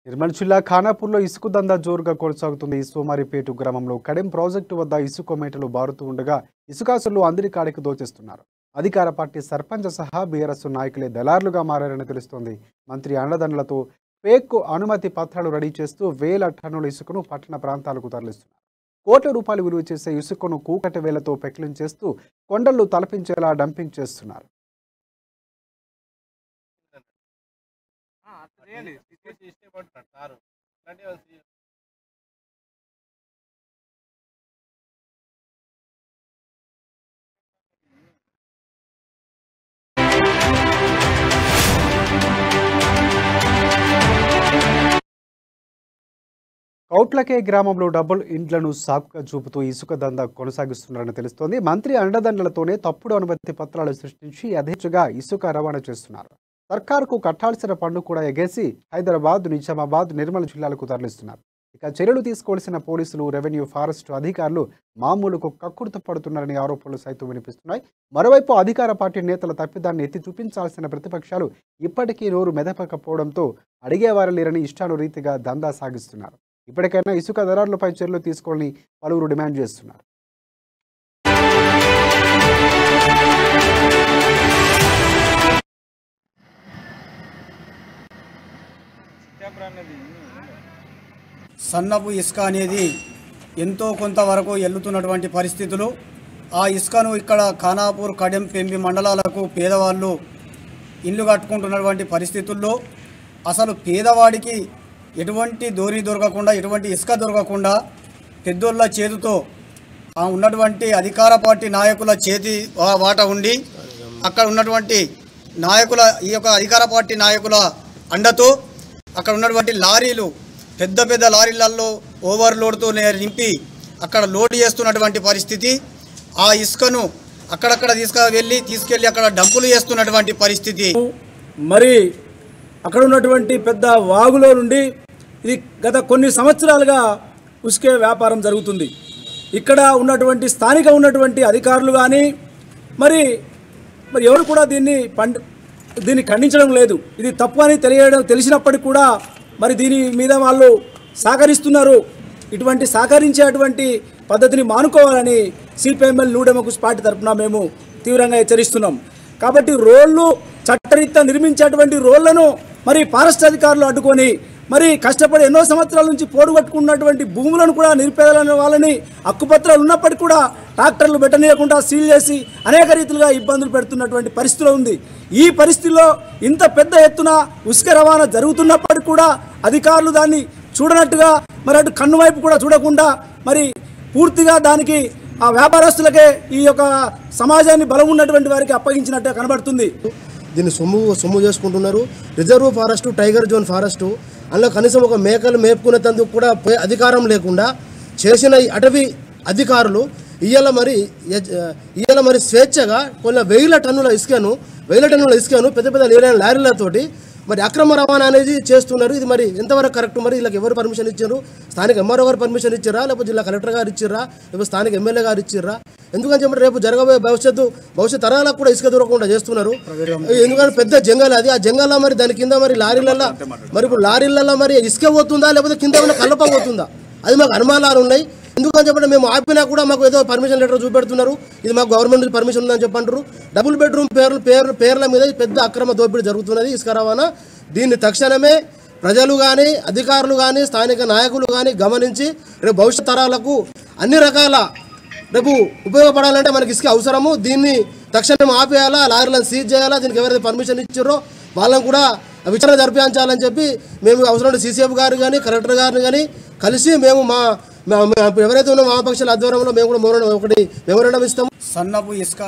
నిర్మల్ జిల్లా ఖానాపూర్లో ఇసుక దందా జోరుగా కొనసాగుతుంది. సోమారిపేట గ్రామంలో కడెం ప్రాజెక్టు వద్ద ఇసుక మేటలు బారుతూ ఉండగా ఇసుకాసులు అందరి కాడికి దోచేస్తున్నారు. అధికార పార్టీ సర్పంచ్ సహా బీఆర్ఎస్ నాయకులే దళారులుగా మారారని తెలుస్తోంది. మంత్రి అండదండలతో ఫేక్ అనుమతి పత్రాలు రెడీ చేస్తూ వేల టన్నుల ఇసుకను పట్టణ ప్రాంతాలకు తరలిస్తున్నారు. కోట్ల రూపాయలు విలువ చేసే ఇసుకను కూకటి వేలతో పెకిలించేస్తూ కొండలు తలపించేలా డంపింగ్ చేస్తున్నారు. కౌట్లకే గ్రామంలో డబుల్ ఇండ్లను సాకుగా చూపుతూ ఇసుక దందా కొనసాగిస్తున్నారని తెలుస్తోంది. మంత్రి అండదండలతోనే తప్పుడు అనుమతి పత్రాలు సృష్టించి యథేచ్ఛగా ఇసుక రవాణా చేస్తున్నారు. సర్కారుకు కట్టాల్సిన పన్ను కూడా ఎగేసి హైదరాబాద్, నిజామాబాద్, నిర్మల్ జిల్లాలకు తరలిస్తున్నారు. ఇక చర్యలు తీసుకోవాల్సిన పోలీసులు, రెవెన్యూ, ఫారెస్ట్ అధికారులు మామూలుకు కక్కుర్తి పడుతున్నారని ఆరోపణలు సైతం వినిపిస్తున్నాయి. మరోవైపు అధికార పార్టీ నేతల తప్పిదాన్ని ఎత్తి చూపించాల్సిన ప్రతిపక్షాలు ఇప్పటికీ నోరు మెదపకపోవడంతో అడిగేవారు లేరని ఇష్టానురీతిగా దందా సాగిస్తున్నారు. ఇప్పటికైనా ఇసుక దళారులపై చర్యలు తీసుకోవాలని పలువురు డిమాండ్ చేస్తున్నారు. సన్నపు ఇసుక అనేది ఎంతో కొంతవరకు ఎల్లుతున్నటువంటి పరిస్థితులు. ఆ ఇసుకను ఇక్కడ ఖానాపూర్, కడెం, పెంబి మండలాలకు పేదవాళ్ళు ఇల్లు కట్టుకుంటున్నటువంటి పరిస్థితుల్లో అసలు పేదవాడికి ఎటువంటి దోరి దొరకకుండా, ఎటువంటి ఇసుక దొరకకుండా పెద్దోళ్ళ చేతితో ఉన్నటువంటి అధికార పార్టీ నాయకుల చేతి వాట ఉండి అక్కడ ఉన్నటువంటి నాయకుల ఈ యొక్క అధికార పార్టీ నాయకుల అండతో అక్కడ ఉన్నటువంటి లారీలు పెద్ద పెద్ద లారీలలో ఓవర్లోడ్తో నింపి అక్కడ లోడ్ చేస్తున్నటువంటి పరిస్థితి. ఆ ఇసుకను అక్కడక్కడ తీసుకెళ్ళి అక్కడ డంపులు చేస్తున్నటువంటి పరిస్థితి. మరి అక్కడ ఉన్నటువంటి పెద్ద వాగులో నుండి ఇది గత కొన్ని సంవత్సరాలుగా ఉసుకే వ్యాపారం జరుగుతుంది. ఇక్కడ ఉన్నటువంటి స్థానిక ఉన్నటువంటి అధికారులు కానీ మరి ఎవరు కూడా దీన్ని ఖండించడం లేదు. ఇది తప్పు అని తెలిసినప్పటికీ కూడా మరి దీని మీద వాళ్ళు సహకరిస్తున్నారు. ఇటువంటి సహకరించేటువంటి పద్ధతిని మానుకోవాలని సిపిఎంఎల్ న్యూ డెమోక్రసీ పార్టీ తరఫున మేము తీవ్రంగా హెచ్చరిస్తున్నాం. కాబట్టి రోడ్లు చట్టరీత్యా నిర్మించేటువంటి రోడ్లను మరి ఫారెస్ట్ అధికారులు అడ్డుకొని మరి కష్టపడి ఎన్నో సంవత్సరాల నుంచి పోడుగట్టుకున్నటువంటి భూములను కూడా నిరుపేదలైన వాళ్ళని హక్కుపత్రాలు ఉన్నప్పటికీ కూడా ట్రాక్టర్లు పెట్టనీయకుండా సీల్ చేసి అనేక రీతిలుగా ఇబ్బందులు పెడుతున్నటువంటి పరిస్థితిలో ఉంది. ఈ పరిస్థితిలో ఇంత పెద్ద ఎత్తున ఉసుక రవాణా జరుగుతున్నప్పటికీ కూడా అధికారులు దాన్ని చూడనట్టుగా మరి అటు కన్ను వైపు కూడా చూడకుండా మరి పూర్తిగా దానికి ఆ వ్యాపారస్తులకే ఈ యొక్క సమాజాన్ని బలం ఉన్నటువంటి వారికి అప్పగించినట్టు కనబడుతుంది. దీన్ని సొమ్ము చేసుకుంటున్నారు. Reserve forest, tiger zone forest అందులో కనీసం ఒక మేకలు మేపుకునేందుకు కూడా అధికారం లేకుండా చేసిన అటవీ అధికారులు ఇవాళ మరి స్వేచ్ఛగా కొన్ని వేల టన్నుల ఇసుకను పెద్ద పెద్ద లారీలతోటి మరి అక్రమ రవాణా అనేది చేస్తున్నారు. ఇది మరి ఎంతవరకు కరెక్ట్? మరి వీళ్ళకి ఎవరు పర్మిషన్ ఇచ్చారు? స్థానిక ఎంఆర్ఓ గారు పర్మిషన్ ఇచ్చారా, లేకపోతే జిల్లా కలెక్టర్ గారు ఇచ్చారా, లేకపోతే స్థానిక ఎమ్మెల్యే గారు ఇచ్చారా? ఎందుకని చెప్పి రేపు జరగబోయే భవిష్యత్ తరాలకు కూడా ఇసుక దొరకకుండా చేస్తున్నారు. ఎందుకంటే పెద్ద జంగల్ అది. ఆ జంగల్లో మరి దాని కింద మరి లారీలలో మరి ఇసుక పోతుందా, లేకపోతే కింద ఏమైనా కలప పోతుందా? అది మాకు అనుమానాలు ఉన్నాయి. ఎందుకని చెప్పండి మేము ఆపినా కూడా మాకు ఏదో పర్మిషన్ లెటర్ చూపెడుతున్నారు. ఇది మాకు గవర్నమెంట్ నుంచి పర్మిషన్ ఉందని చెప్పంటారు. డబుల్ బెడ్రూమ్ పేర్ల మీద పెద్ద అక్రమ దోపిడీ జరుగుతున్నది ఇసుక రవాణా. దీన్ని తక్షణమే ప్రజలు కానీ, అధికారులు కానీ, స్థానిక నాయకులు కానీ గమనించి రేపు భవిష్యత్ తరాలకు అన్ని రకాల రేపు ఉపయోగపడాలంటే మనకి ఇసుక అవసరము. దీన్ని తక్షణం ఆపేయాలా, లారీలను సీజ్ చేయాలా. దీనికి ఎవరైతే పర్మిషన్ ఇచ్చారో వాళ్ళని కూడా విచారణ జరిపించాలని చెప్పి మేము అవసరం సీసీఎఫ్ గారు కానీ, కలెక్టర్ గారిని కానీ కలిసి మేము ఎవరైతే ఉన్న వామపక్షాల ఆధ్వర్యంలో మేము కూడా మెమోరాండం ఇస్తాము. సన్నపు ఇసుక